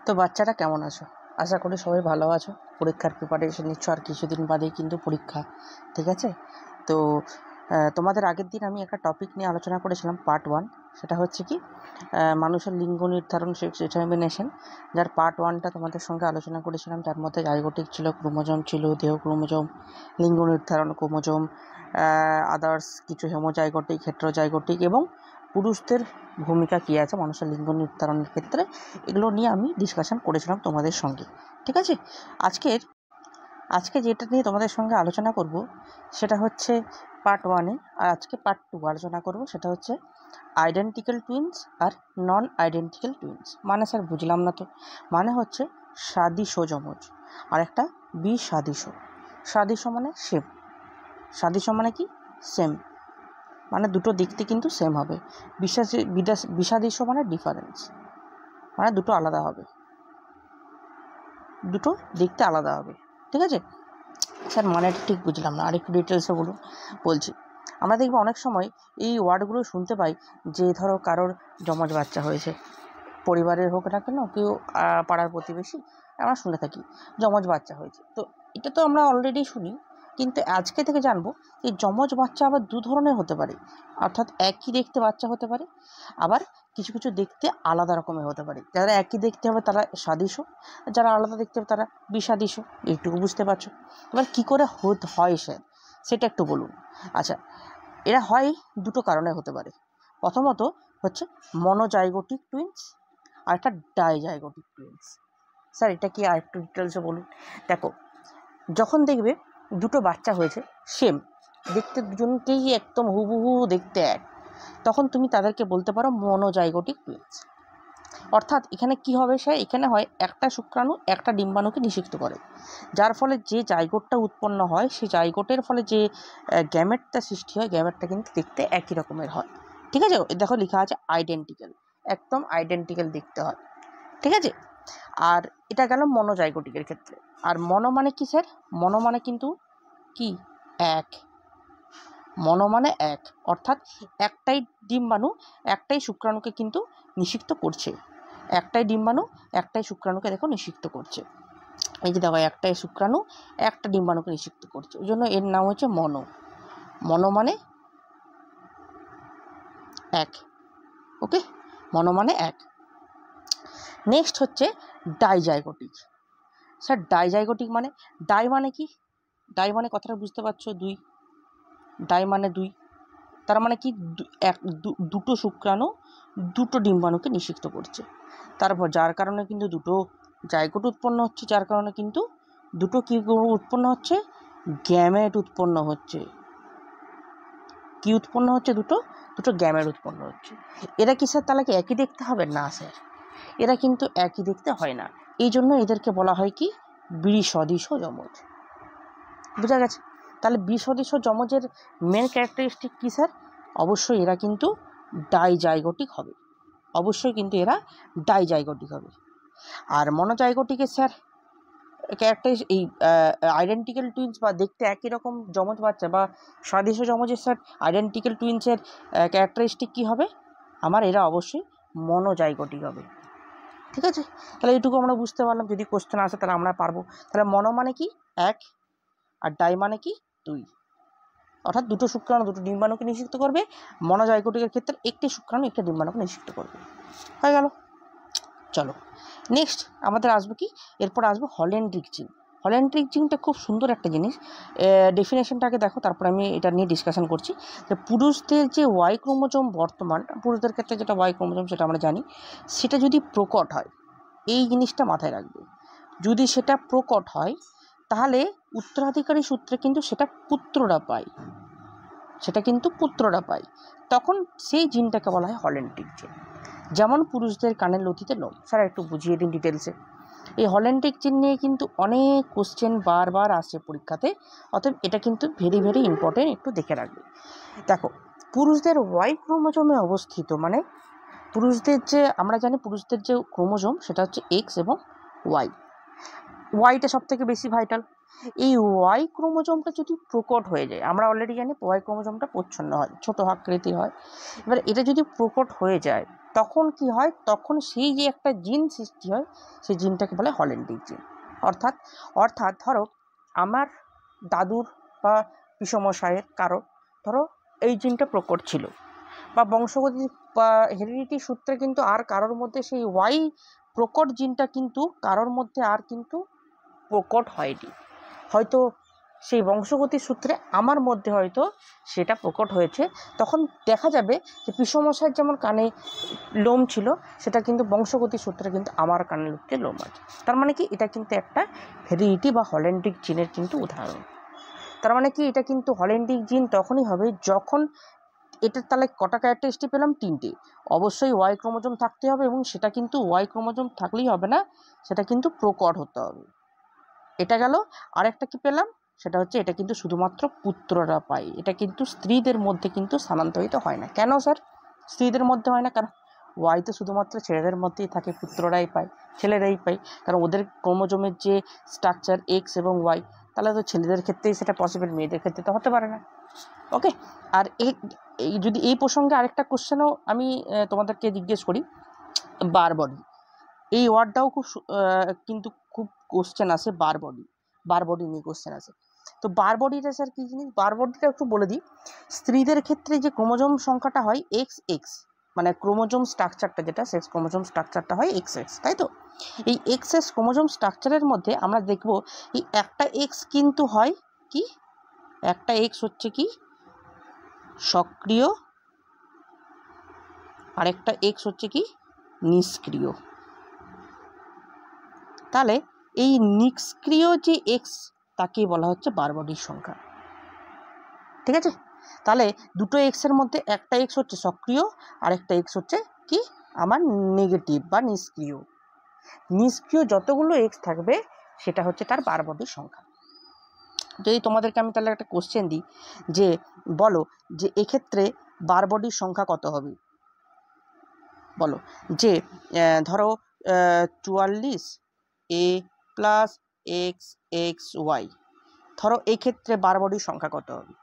তো বাচ্চারা কেমন আছো? আশা করি সবাই ভালো আছো। পরীক্ষার প্রিপারেশন নিচ্ছ, আর কিছুদিন বাদেই কিন্তু পরীক্ষা, ঠিক আছে? তো তোমাদের আগের দিন আমি একটা টপিক নিয়ে আলোচনা করেছিলাম, পার্ট 1। সেটা হচ্ছে কি, মানুষের লিঙ্গ নির্ধারণ, সেক্স ডিটারমিনেশন, যার পার্ট 1টা তোমাদের সঙ্গে আলোচনা করেছিলাম। যার মধ্যে জাইগোটিক ছিল, ক্রোমোজোম ছিল, দেহ ক্রোমোজোম, লিঙ্গ নির্ধারণ ক্রোমোজোম, আদার্স কিছু হেমোজাইগোটিক, হেটেরোজাইগোটিক, এবং পুরুষদের ভূমিকা কী আছে মানুষের লিঙ্গ নির্ধারণের ক্ষেত্রে, এগুলো নিয়ে আমি ডিসকাশন করেছিলাম তোমাদের সঙ্গে, ঠিক আছে? আজকে যেটা নিয়ে তোমাদের সঙ্গে আলোচনা করব সেটা হচ্ছে পার্ট 1-এ, আর আজকে পার্ট 2 আলোচনা করব। সেটা হচ্ছে আইডেন্টিক্যাল টুইন্স আর নন আইডেন্টিক্যাল টুইন্স। মানে স্যার বুঝলাম না তো। মানে হচ্ছে সাদৃশ্য যমজ আর একটা বিসাদৃশ্য। সাদৃশ্য মানে সেম, সাদৃশ্য মানে কি সেম, মানে দুটো দেখতে কিন্তু সেম হবে। বিসাদৃশ্য মানে ডিফারেন্স, মানে দুটো আলাদা হবে, দুটো দেখতে আলাদা হবে, ঠিক আছে? স্যার মানেটা ঠিক বুঝলাম না, আরেকটু ডিটেলসে বলছি। আমরা দেখবো অনেক সময় এই ওয়ার্ডগুলো শুনতে পাই, যে ধরো কারোর যমজ বাচ্চা হয়েছে, পরিবারের হোক না কেন, কেউ পাড়ার প্রতিবেশী, আমরা শুনে থাকি যমজ বাচ্চা হয়েছে। তো এটা তো আমরা অলরেডি শুনি, কিন্তু আজকে থেকে জানবো এই যমজ বাচ্চা আবার দু ধরনের হতে পারে। অর্থাৎ একই দেখতে বাচ্চা হতে পারে, আবার কিছু কিছু দেখতে আলাদা রকমের হতে পারে। যারা একই দেখতে হবে তারা সাদৃশ্য, যারা আলাদা দেখতে হবে তারা বিসাদৃশ্য। এইটুকু বুঝতে পারছো? এবার কী করে হয় স্যার, সেটা একটু বলুন। আচ্ছা, এরা হয় দুটো কারণে হতে পারে। প্রথমত হচ্ছে মনোজাইগোটিক টুইন্স, আর একটা ডাইজাইগোটিক টুইন্স। স্যার এটা কি আর একটু ডিটেলসে বলুন। দেখো, যখন দেখবে দুটো বাচ্চা হয়েছে সেম দেখতে, দুজনকেই একদম হুবহু দেখতে এক, তখন তুমি তাদেরকে বলতে পারো মনোজাইগোটিক টুইন্স। অর্থাৎ এখানে কি হবে স্যার, এখানে হয় একটা শুক্রাণু একটা ডিম্বাণুকে নিষিক্ত করে, যার ফলে যে জাইগোটটা উৎপন্ন হয়, সেই জাইগোটের ফলে যে গ্যামেটটা সৃষ্টি হয়, গ্যামেটটা কিন্তু দেখতে একই রকমের হয়, ঠিক আছে? দেখো লেখা আছে আইডেন্টিক্যাল, একদম আইডেন্টিক্যাল দেখতে হয়, ঠিক আছে? আর এটা গেল মনোজাইগোটিকের ক্ষেত্রে। আর মনো মানে কি স্যার? মনো মানে কিন্তু কি এক, মনো মানে এক, অর্থাৎ একটাই ডিম্বাণু একটাই শুক্রাণুকে কিন্তু নিষিক্ত করছে, একটাই ডিম্বাণু একটাই শুক্রাণুকে দেখো নিষিক্ত করছে। এই যে দেখো, একটাই শুক্রাণু একটা ডিম্বাণুকে নিষিক্ত করছে, ওই জন্য এর নাম হচ্ছে মনো। মনো মানে এক, ওকে? মনো মানে এক। নেক্সট হচ্ছে ডাইজাইগোটিক। স্যার ডাইজাইগোটিক মানে, ডাই মানে কি? ডাই মানে কথাটা বুঝতে পারছো, দুই। ডাই মানে দুই, তার মানে কি দুটো শুক্রাণু দুটো ডিম্বাণুকে নিষিক্ত করছে। তারপর যার কারণে কিন্তু দুটো জাইগোট উৎপন্ন হচ্ছে, যার কারণে কিন্তু দুটো কি উৎপন্ন হচ্ছে? গ্যামেট উৎপন্ন হচ্ছে। কি উৎপন্ন হচ্ছে? দুটো গ্যামেট উৎপন্ন হচ্ছে। এরা কি স্যার তাহলে কি একই দেখতে হবে? না স্যার, এরা কিন্তু একই দেখতে হয় না। এই জন্য এদেরকে বলা হয় কি বিসদৃশ্য যমজ। বোঝা গেছে? তাহলে বিসদৃশ্য যমজের মেন ক্যারেক্টারিস্টিক কী স্যার? অবশ্যই এরা কিন্তু ডাইজাইগোটিক হবে, অবশ্যই কিন্তু এরা ডাইজাইগোটিক হবে। আর মনোজাইগোটিকের স্যার ক্যারেক্টারিস্ট, এই আইডেন্টিক্যাল টুইন্স বা দেখতে একই রকম যমজ বাচ্চা বা সাদৃশ্য যমজের স্যার আইডেন্টিক্যাল টুইন্সের ক্যারেক্টারিস্টিক কী হবে? আমার এরা অবশ্যই মনোজাইগোটিক হবে, ঠিক আছে? তাহলে এইটুকু আমরা বুঝতে পারলাম। যদি কোশ্চেন আসে তাহলে আমরা পারবো। তাহলে মনো মানে কি এক, আর ডাই মানে কি দুই, অর্থাৎ দুটো শুক্রাণু দুটো ডিম্বাণুকে নিষিক্ত করবে। মনোজাইগোটিকের ক্ষেত্রে একটি শুক্রাণু একটা ডিম্বাণুকে নিষিক্ত করবে। হয়ে গেল। চলো নেক্সট আমাদের আসবো কি, এরপর আসবো হল্যান্ড্রিক জিন। হল্যান্ড্রিক জিনটা খুব সুন্দর একটা জিনিস। ডেফিনেশনটাকে দেখো, তারপর আমি এটা নিয়ে ডিসকাশন করছি। যে পুরুষদের যে ওয়াই ক্রোমোজোম, বর্তমান পুরুষদের ক্ষেত্রে যেটা ওয়াই ক্রোমোজোম সেটা আমরা জানি, সেটা যদি প্রকট হয়, এই জিনিসটা মাথায় রাখবে, যদি সেটা প্রকট হয় তাহলে উত্তরাধিকারী সূত্রে কিন্তু সেটা পুত্ররা পায়, সেটা কিন্তু পুত্ররা পায়। তখন সেই জিনটাকে বলা হয় হল্যান্ড্রিক জিন। যেমন পুরুষদের কানের লতিতে লোম। স্যার একটু বুঝিয়ে দিন ডিটেলসে। এই হল্যান্ড্রিক জিন নিয়ে কিন্তু অনেক কোশ্চেন বারবার আসছে পরীক্ষাতে, অতএব এটা কিন্তু ভেরি ভেরি ইম্পর্টেন্ট, একটু দেখে রাখবে। দেখো, পুরুষদের ওয়াই ক্রোমোজোমে অবস্থিত, মানে পুরুষদের যে আমরা জানি পুরুষদের যে ক্রোমোজোম সেটা হচ্ছে এক্স এবং ওয়াই। ওয়াইটা সব থেকে বেশি ভাইটাল। এই ওয়াই ক্রোমোজোমটা যদি প্রকট হয়ে যায়, আমরা অলরেডি জানি ওয়াই ক্রোমোজোমটা প্রচ্ছন্ন হয়, ছোটো আকৃতির হয়। এবার এটা যদি প্রকট হয়ে যায়, তখন কি হয়, তখন সেই যে একটা জিন সৃষ্টি হয়, সেই জিনটাকে বলে হল্যান্ডিক জিন। অর্থাৎ অর্থাৎ ধরো আমার দাদুর বা পিসমশায়ের কারো ধরো এই জিনটা প্রকট ছিল, বা বংশগতি বা হেরিডিটি সূত্রে কিন্তু আর কারোর মধ্যে সেই ওয়াই প্রকট জিনটা কিন্তু কারোর মধ্যে আর কিন্তু প্রকট হয়নি। হয়তো সেই বংশগতির সূত্রে আমার মধ্যে হয়তো সেটা প্রকট হয়েছে। তখন দেখা যাবে যে পিসমশাইয়ের যেমন কানে লোম ছিল, সেটা কিন্তু বংশগতির সূত্রে কিন্তু আমার কানের লোমতে লোম আছে। তার মানে কি, এটা কিন্তু একটা হেরিডিটি বা হল্যান্ডিক জিনের কিন্তু উদাহরণ। তার মানে কি, এটা কিন্তু হল্যান্ডিক জিন তখনই হবে যখন এটার তাহলে কটা ক্যারেক্টারিস্টিক পেলাম, 3টে। অবশ্যই ওয়াই ক্রোমোজোম থাকতে হবে, এবং সেটা কিন্তু ওয়াই ক্রোমোজোম থাকলেই হবে না, সেটা কিন্তু প্রকট হতে হবে। এটা গেল। আরেকটা কি পেলাম, সেটা হচ্ছে এটা কিন্তু শুধুমাত্র পুত্ররা পায়, এটা কিন্তু স্ত্রীদের মধ্যে কিন্তু স্থানান্তরিত হয় না। কেন স্যার স্ত্রীদের মধ্যে হয় না? কারণ ওয়াই তো শুধুমাত্র ছেলেদের মধ্যেই থাকে, পুত্ররাই পায়, ছেলেরাই পায়, কারণ ওদের ক্রোমোজোমের যে স্ট্রাকচার এক্স এবং ওয়াই, তাহলে তো ছেলেদের ক্ষেত্রেই সেটা পসিবল, মেয়েদের ক্ষেত্রে তো হতে পারে না। ওকে। আর এই যদি এই প্রসঙ্গে আরেকটা কোশ্চেনও আমি তোমাদেরকে জিজ্ঞেস করি, বার বডি, এই ওয়ার্ডটাও কিন্তু খুব কোশ্চেন আসে, বার বডি নিয়ে কোশ্চেন আসে। তো বার বডিটা স্যার কী জিনিস, বার বডিটা একটু বলে দিই। স্ত্রীদের ক্ষেত্রে যে ক্রোমোজোম সংখ্যাটা হয় এক্স এক্স, মানে ক্রোমোজোম স্ট্রাকচারটা যেটা, সেক্স ক্রোমোজোম স্ট্রাকচারটা হয় এক্স এক্স, তাই তো? এই এক্স এক্স ক্রোমোজোম স্ট্রাকচারের মধ্যে আমরা দেখব এই একটা এক্স কিন্তু হয় কি, একটা এক্স হচ্ছে কি সক্রিয়, আরেকটা এক্স হচ্ছে কি নিষ্ক্রিয়। তাহলে এই নিষ্ক্রিয় যে এক্স, তাকে বলা হচ্ছে বার বডির সংখ্যা। ঠিক আছে? তাহলে দুটো এক্সের মধ্যে একটা এক্স হচ্ছে সক্রিয়, আর একটা এক্স হচ্ছে কি আমার নেগেটিভ বা নিষ্ক্রিয়। নিষ্ক্রিয় যতগুলো এক্স থাকবে সেটা হচ্ছে তার বার বডির সংখ্যা। যদি তোমাদেরকে আমি তাহলে একটা কোশ্চেন দিই যে বলো যে এক্ষেত্রে বার বডির সংখ্যা কত হবে, বলো যে ধরো 44 এ প্লাস এক্স এক্স ওয়াই, ধরো এই ক্ষেত্রে বার বডির সংখ্যা কত হবে?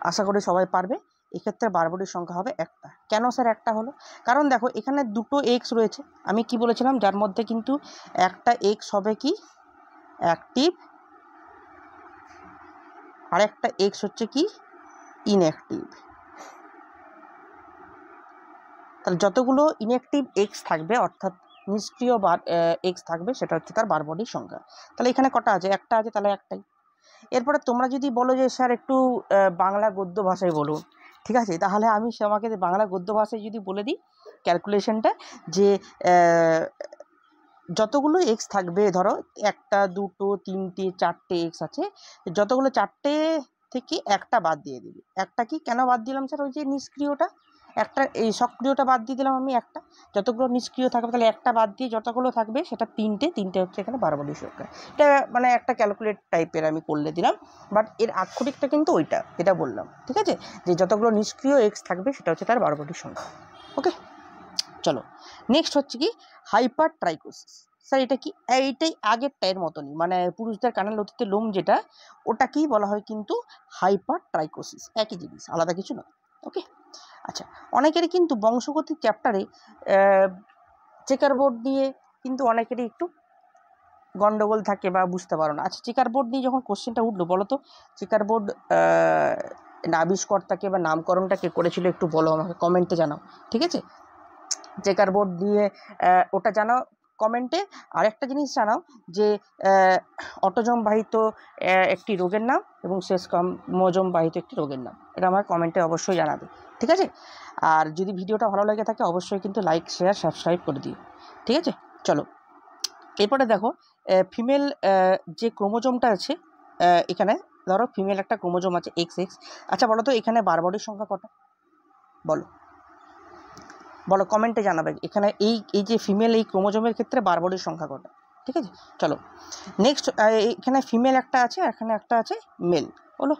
আশা করি সবাই পারবে। এক্ষেত্রে বার বডির সংখ্যা হবে একটা। কেন স্যার একটা হলো? কারণ দেখো এখানে দুটো এক্স রয়েছে, আমি কি বলেছিলাম, যার মধ্যে কিন্তু একটা এক্স হবে কি অ্যাক্টিভ, আর একটা এক্স হচ্ছে কি ইনঅ্যাক্টিভ। তাহলে যতগুলো ইনঅ্যাক্টিভ এক্স থাকবে, অর্থাৎ নিষ্ক্রিয় এক্স থাকবে, সেটা হচ্ছে তার বার বডির সংখ্যা। তাহলে এখানে কটা আছে? একটা আছে, তাহলে একটাই। এরপরে তোমরা যদি বলো যে স্যার একটু বাংলা গদ্য ভাষায় বলুন, ঠিক আছে, তাহলে আমি আমাকে বাংলা গদ্য ভাষায় যদি বলে দিই ক্যালকুলেশনটা, যে যতগুলো এক্স থাকবে, ধরো একটা দুটো তিনটে চারটে এক্স আছে, যতগুলো চারটে থেকে একটা বাদ দিয়ে দিবি। একটা কি কেন বাদ দিলাম স্যার? ওই যে নিষ্ক্রিয়টা, একটা এই সক্রিয়টা বাদ দিয়ে দিলাম আমি একটা, যতগুলো নিষ্ক্রিয় থাকবে তাহলে একটা বাদ দিয়ে যতগুলো থাকবে সেটা তিনটে হচ্ছে এখানে বার বডির সংখ্যা। এটা মানে একটা ক্যালকুলেট টাইপের আমি করলে দিলাম, বাট এর আক্ষরিকটা কিন্তু ওইটা যেটা বললাম। ঠিক আছে, যে যতগুলো নিষ্ক্রিয় এক্স থাকবে সেটা হচ্ছে তার বার বডির সংখ্যা। ওকে, চলো নেক্সট হচ্ছে কি হাইপার ট্রাইকোসিস। স্যার এটা কি? এইটাই আগেরটার মতনই, মানে পুরুষদের কানের লতিতে লোম যেটা, ওটাকেই বলা হয় কিন্তু হাইপার ট্রাইকোসিস, একই জিনিস, আলাদা কিছু নয়। ওকে, আচ্ছা, অনেকেরই কিন্তু বংশগতির চ্যাপ্টারে চেকার বোর্ড নিয়ে কিন্তু অনেকেরই একটু গন্ডগোল থাকে বা বুঝতে পারো না। আচ্ছা, চেকার বোর্ড নিয়ে যখন কোশ্চেনটা উঠলো, বলো তো চেকার বোর্ড আবিষ্কর্তাকে বা নামকরণটা কে করেছিল একটু বলো আমাকে, কমেন্টে জানাও। ঠিক আছে, চেকার বোর্ড দিয়ে ওটা জানাও কমেন্টে। আরেকটা জিনিস জানাও যে অটোজম বাহিত একটি রোগের নাম এবং শেষ ক্রোমোজোম বাহিত একটি রোগের নাম, এটা আমার কমেন্টে অবশ্যই জানাবে। ঠিক আছে, আর যদি ভিডিওটা ভালো লেগে থাকে অবশ্যই কিন্তু লাইক শেয়ার সাবস্ক্রাইব করে দিও। ঠিক আছে, চলো এরপরে দেখো ফিমেল যে ক্রোমোজোমটা আছে, এখানে ধরো ফিমেল একটা ক্রোমোজোম আছে এক্স এক্স। আচ্ছা বলো তো এখানে বার বডির সংখ্যা কটা? বলো বলো, কমেন্টে জানাবে। এখানে এই যে ফিমেল এই ক্রোমোজোমের ক্ষেত্রে বার বডির সংখ্যা কটা? ঠিক আছে, চলো নেক্সট। এখানে ফিমেল একটা আছে, এখানে একটা আছে মেল। বলো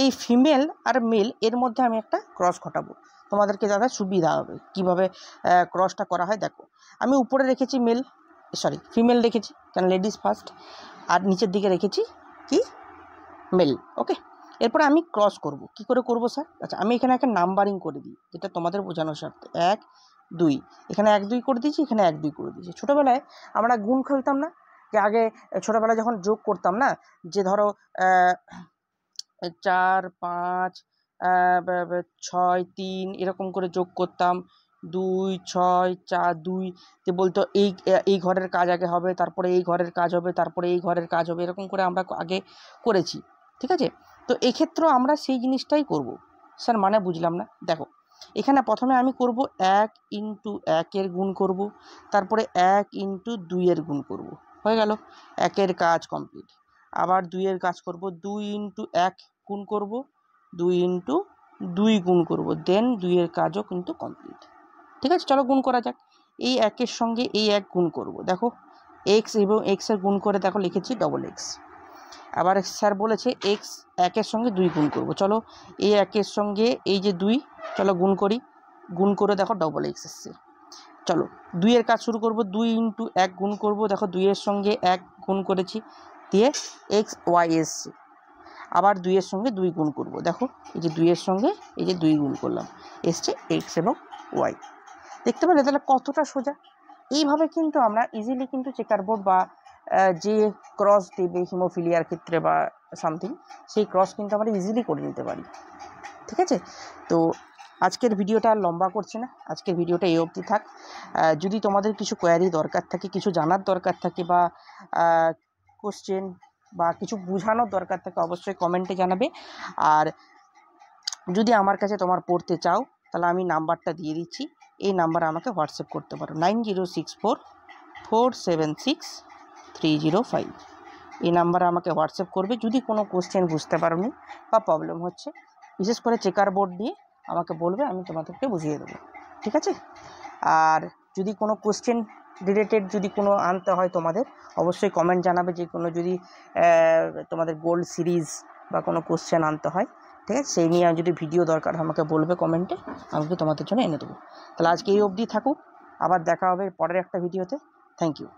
এই ফিমেল আর মেল এর মধ্যে আমি একটা ক্রস ঘটাবো, তোমাদেরকে যাতে সুবিধা হবে কীভাবে ক্রসটা করা হয়। দেখো আমি উপরে রেখেছি ফিমেল রেখেছি, কারণ লেডিস ফার্স্ট, আর নিচের দিকে রেখেছি কি মেল। ওকে, এরপরে আমি ক্রস করব। কি করে করব স্যার? আচ্ছা, আমি এখানে একটা নাম্বারিং করে দিই, যেটা তোমাদের বোঝানোর স্বার্থে। 1 2, এখানে 1 2 করে দিয়েছি, এখানে 1 2 করে দিয়েছি। ছোটোবেলায় আমরা গুণ খেলতাম না, যে আগে ছোটোবেলায় যখন যোগ করতাম না, যে ধরো 4 5 6 3 এরকম করে যোগ করতাম, 2 6 4 2, যে বলতো এই ঘরের কাজ আগে হবে, তারপরে এই ঘরের কাজ হবে, তারপরে এই ঘরের কাজ হবে, এরকম করে আমরা আগে করেছি। ঠিক আছে, তো এক্ষেত্রেও আমরা সেই জিনিসটাই করব। স্যার মানে বুঝলাম না। দেখো, এখানে প্রথমে আমি করব 1 ইন্টু 1 গুণ করব, তারপরে 1 ইন্টু 2 গুণ করব, হয়ে গেল 1 কাজ কমপ্লিট। আবার 2 কাজ করব, 2 ইন্টু 1 গুণ করব, 2 ইন্টু 2 গুণ করব, দেন 2 কাজও কিন্তু কমপ্লিট। ঠিক আছে, চলো গুণ করা যাক। এই 1 সঙ্গে এই 1 গুণ করব, দেখো এক্স এবং এক্সের গুণ করে দেখো লিখেছি ডবল এক্স। আবার স্যার বলেছে এক্স 1 সঙ্গে 2 গুণ করব, চলো এই 1 সঙ্গে এই যে 2, চলো গুণ করি, গুণ করে দেখো ডবল এক্স এসছে। চলো 2 কাজ শুরু করব, 2 ইন্টু 1 গুণ করব, দেখো 2 সঙ্গে 1 গুণ করেছি, দিয়ে এক্স ওয়াই এসছে। আবার 2 সঙ্গে 2 গুণ করব, দেখো এই যে 2 সঙ্গে এই যে 2 গুণ করলাম, এসছে এক্স এবং ওয়াই। দেখতে পেলে তাহলে কতটা সোজা। এইভাবে কিন্তু আমরা ইজিলি কিন্তু চেকার বোর্ড বা যে ক্রস দেবে হিমোফিলিয়ার ক্ষেত্রে বা সামথিং, সেই ক্রস কিন্তু আমরা ইজিলি করে নিতে পারি। ঠিক আছে, তো আজকের ভিডিওটা আর লম্বা করছে না, আজকের ভিডিওটা এই অবধি থাক। যদি তোমাদের কিছু কোয়ারি দরকার থাকে, কিছু জানার দরকার থাকে, বা কোশ্চেন বা কিছু বোঝানোর দরকার থাকে, অবশ্যই কমেন্টে জানাবে। আর যদি আমার কাছে তোমার পড়তে চাও, তাহলে আমি নাম্বারটা দিয়ে দিচ্ছি, এই নাম্বারে আমাকে হোয়াটসঅ্যাপ করতে পারো, 9064476305। এই নাম্বারে আমাকে হোয়াটসঅ্যাপ করবে। যদি কোনো কোশ্চেন বুঝতে পারোনি বা প্রবলেম হচ্ছে, বিশেষ করে চেকার বোর্ড নিয়ে আমাকে বলবে, আমি তোমাদেরকে বুঝিয়ে দেবো। ঠিক আছে, আর যদি কোনো কোশ্চেন রিলেটেড যদি কোনো আনতে হয় তোমাদের, অবশ্যই কমেন্ট জানাবে। যে কোনো যদি তোমাদের গোল্ড সিরিজ বা কোনো কোশ্চেন আনতে হয়, ঠিক আছে, সেই নিয়ে যদি ভিডিও দরকার আমাকে বলবে কমেন্টে, আমি তোমাদের জন্য এনে দেবো। তাহলে আজকে এই অবধি থাকুক, আবার দেখা হবে পরের একটা ভিডিওতে। Thank you.